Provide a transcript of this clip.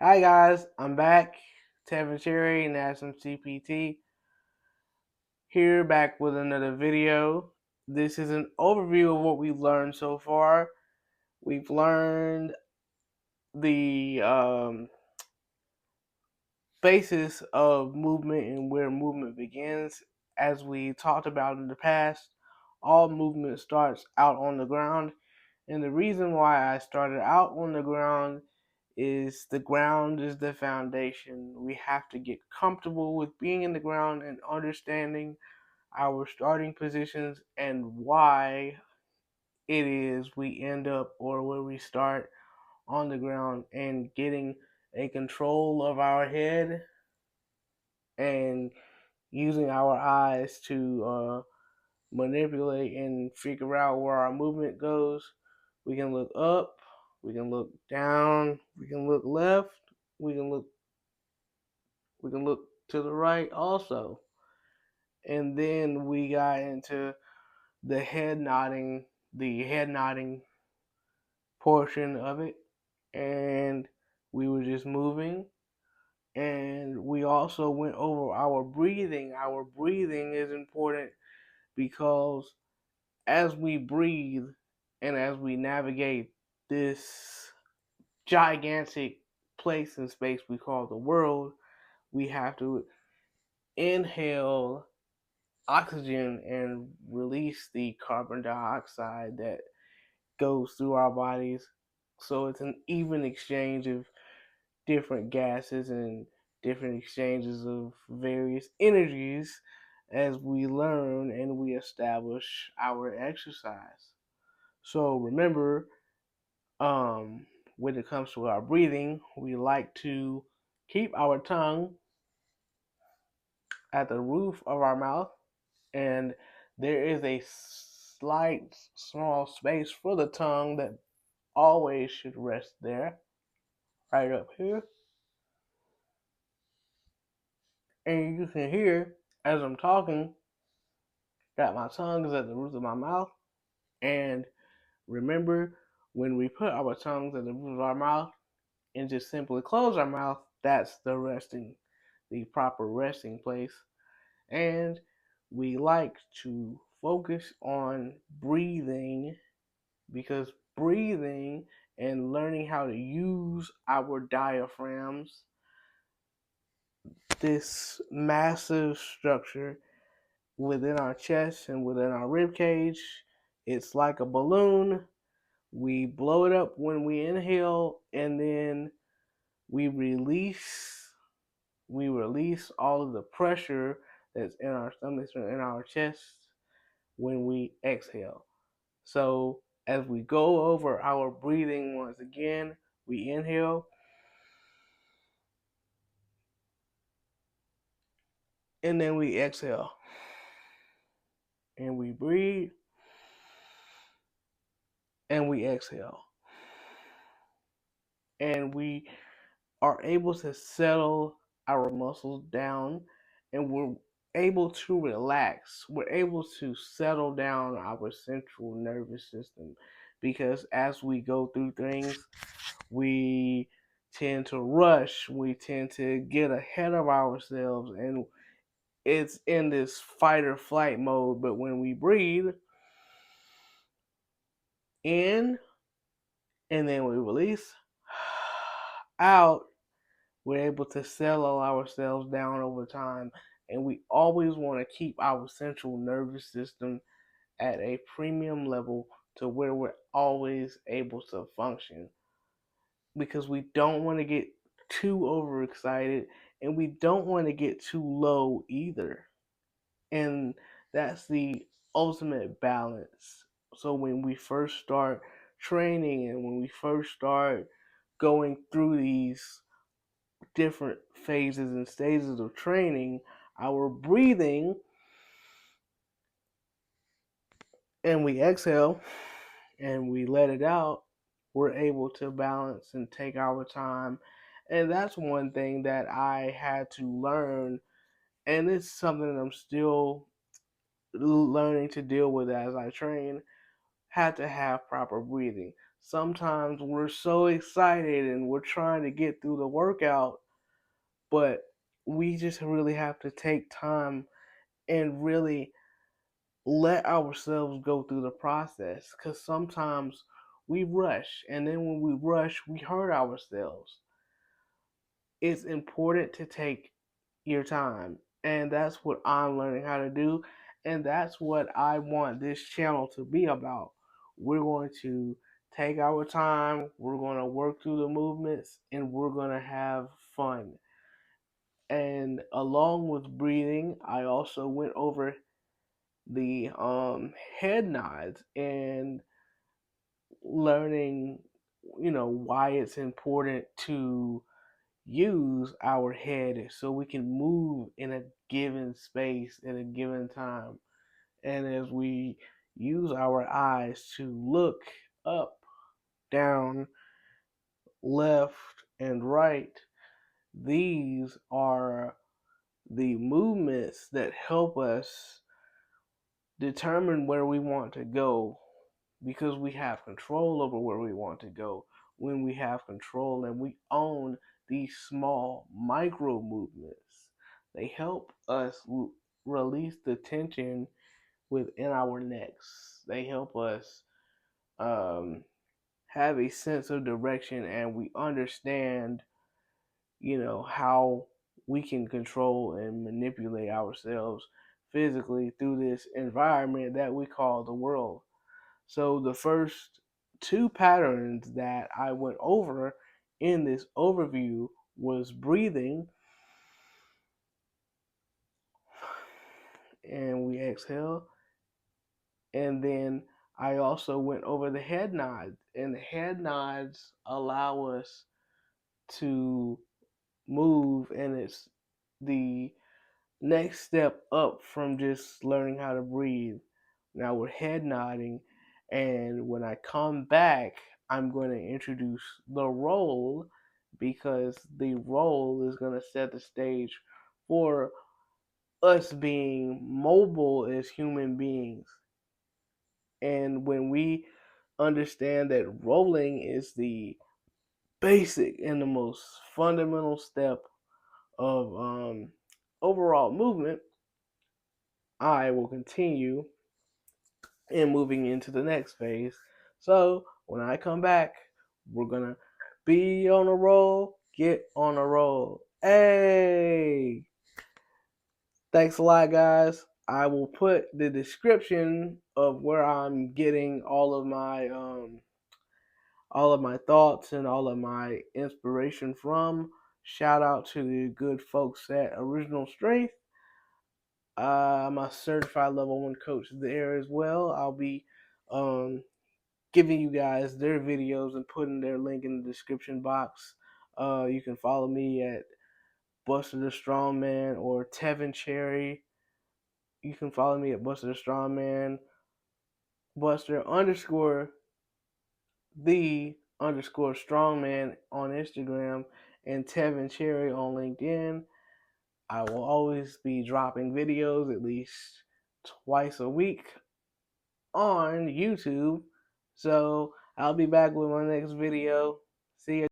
Hi guys, I'm back. Tevin Cherry, National CPT, here back with another video. This is an overview of what we've learned so far. We've learned the basis of movement and where movement begins. As we talked about in the past, all movement starts out on the ground. And the reason why I started out on the ground is the foundation. We have to get comfortable with being in the ground and understanding our starting positions and why it is we end up or where we start on the ground and getting a control of our head and using our eyes to manipulate and figure out where our movement goes. We can look up, we can look down, we can look left, we can look to the right also. And then we got into the head nodding portion of it, and we were just moving. And we also went over our breathing. Our breathing is important because as we breathe and as we navigate this gigantic place and space we call the world, we have to inhale oxygen and release the carbon dioxide that goes through our bodies. So it's an even exchange of different gases and different exchanges of various energies as we learn and we establish our exercise. So remember, um, when it comes to our breathing, we like to keep our tongue at the roof of our mouth, and there is a slight small space for the tongue that always should rest there, right up here. And you can hear as I'm talking that my tongue is at the roof of my mouth. And remember, when we put our tongues at the roof of our mouth and just simply close our mouth, that's the proper resting place. And we like to focus on breathing because breathing and learning how to use our diaphragms, this massive structure within our chest and within our rib cage, it's like a balloon. We blow it up when we inhale, and then we release we release all of the pressure that's in our stomachs and in our chest when we exhale. So as we go over our breathing once again, we inhale and then we exhale. And we breathe and we exhale. And we are able to settle our muscles down and we're able to relax. We're able to settle down our central nervous system because as we go through things, we tend to rush, we tend to get ahead of ourselves, and it's in this fight or flight mode. But when we breathe in and then we release out, we're able to settle ourselves down over time. And we always want to keep our central nervous system at a premium level to where we're always able to function because we don't want to get too overexcited and we don't want to get too low either. And that's the ultimate balance. So when we first start training and when we first start going through these different phases and stages of training, our breathing and we exhale and we let it out, we're able to balance and take our time. And that's one thing that I had to learn, and it's something that I'm still learning to deal with as I train. Had to have proper breathing. sometimes we're so excited and we're trying to get through the workout, but we just really have to take time and really let ourselves go through the process, because sometimes we rush, and then when we rush, we hurt ourselves. It's important to take your time, and that's what I'm learning how to do, and that's what I want this channel to be about. We're going to take our time, we're going to work through the movements, and we're going to have fun. And along with breathing, I also went over the head nods and learning, why it's important to use our head so we can move in a given space at a given time. And as we use our eyes to look up, down, left, and right, these are the movements that help us determine where we want to go, because we have control over where we want to go. When we have control and we own these small micro movements, they help us release the tension within our necks. They help us um, have a sense of direction, and we understand, how we can control and manipulate ourselves physically through this environment that we call the world. So the first two patterns that I went over in this overview was breathing, and we exhale, and then I also went over the head nods, and the head nods allow us to move, and it's the next step up from just learning how to breathe. Now we're head nodding, and when I come back, I'm going to introduce the roll, because the roll is going to set the stage for us being mobile as human beings. And when we understand that rolling is the basic and the most fundamental step of overall movement, I will continue in moving into the next phase. So when I come back, we're gonna be on a roll, get on a roll. Hey, thanks a lot, guys. I will put the description of where I'm getting all of my thoughts and all of my inspiration from. Shout out to the good folks at Original Strength. I'm a certified level 1 coach there as well. I'll be giving you guys their videos and putting their link in the description box. You can follow me at Buster the Strongman or Tevin Cherry. You can follow me at Buster the Strongman, Buster underscore the underscore Strongman on Instagram, and Tevin Cherry on LinkedIn. I will always be dropping videos at least twice a week on YouTube. So I'll be back with my next video. See you.